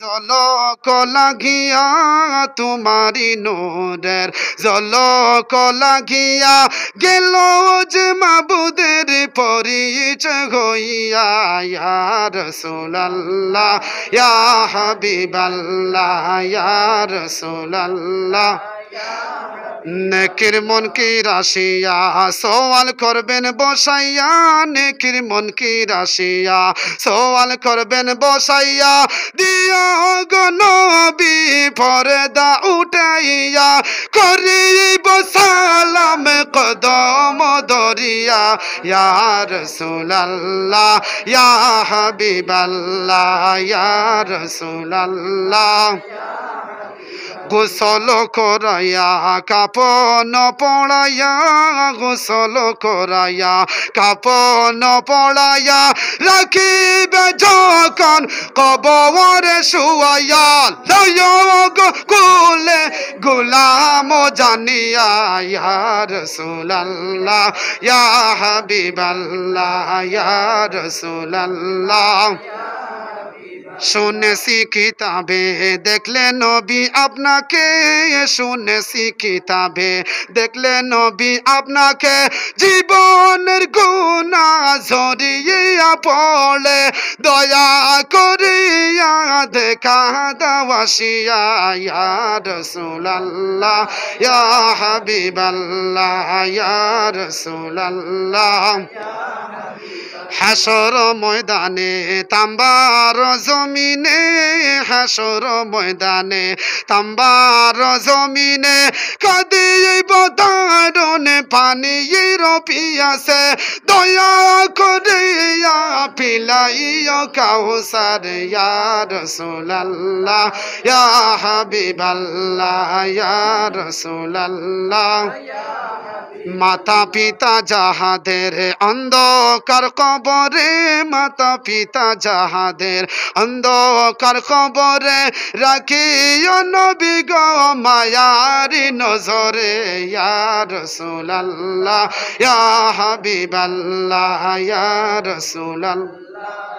জলক লাগিয়া তোমারি নূরের জলক লাগিয়া গেল যে মাবুদের পরিচয় হইয়া ইয়া রাসূলুল্লাহ ইয়া হাবিবাল্লাহ ইয়া রাসূলুল্লাহ নেকির মন কি রাশিয়া সওয়াল করবেন বসাইয়া নেকির মন কি রাশিয়া সওয়াল করবেন বসাইয়া দিয়া গো নবী পর্দা উঠাইয়া করিব সালাম কদম দরিয়া ইয়া রাসূলুল্লাহ ইয়া হাবিবাল্লাহ ইয়া রাসূলুল্লাহ গোসল করাইয়া কাপন পড়াইয়া গোসল করাইয়া কাপন পড়াইয়া রাখিবে যখন কবরে শুয়াইয়া লয়গ কুলে গোলাম জানিয়া ইয়া রাসূলুল্লাহ ইয়া হাবিবাল্লাহ ইয়া রাসূলুল্লাহ শুনেছি কিতাবে দেখলে নবী আপনাকে শুনেছি কিতাবে দেখলে নবী আপনাকে জীবনের গুনাহ ঝরিয়া পড়ে দয়া করিয়া দেখা দাওয়াসিয়া ইয়া রাসূলুল্লাহ ইয়া হাবিবাল্লাহ ইয়া রাসূলুল্লাহ হাসর ময়দানে তাম্বার জমিনে হাসর ময়দানে তাম্বার জমিনে কাঁদিব দারুণে পানির পিয়াসে দয়া করিয়া পিলাইয়া কাউসার ইয়া রাসূলুল্লাহ ইয়া হাবিবাল্লাহ ইয়া রাসূলুল্লাহ মাতা পিতা যাহাদের অন্ধকার কবরে মাতা পিতা যাহাদের অন্ধকার কবরে রাখিও নবী গো মায়ারি নজরে ইয়া রাসূলুল্লাহ ইয়া হাবিবাল্লাহ ইয়া রাসূলুল্লাহ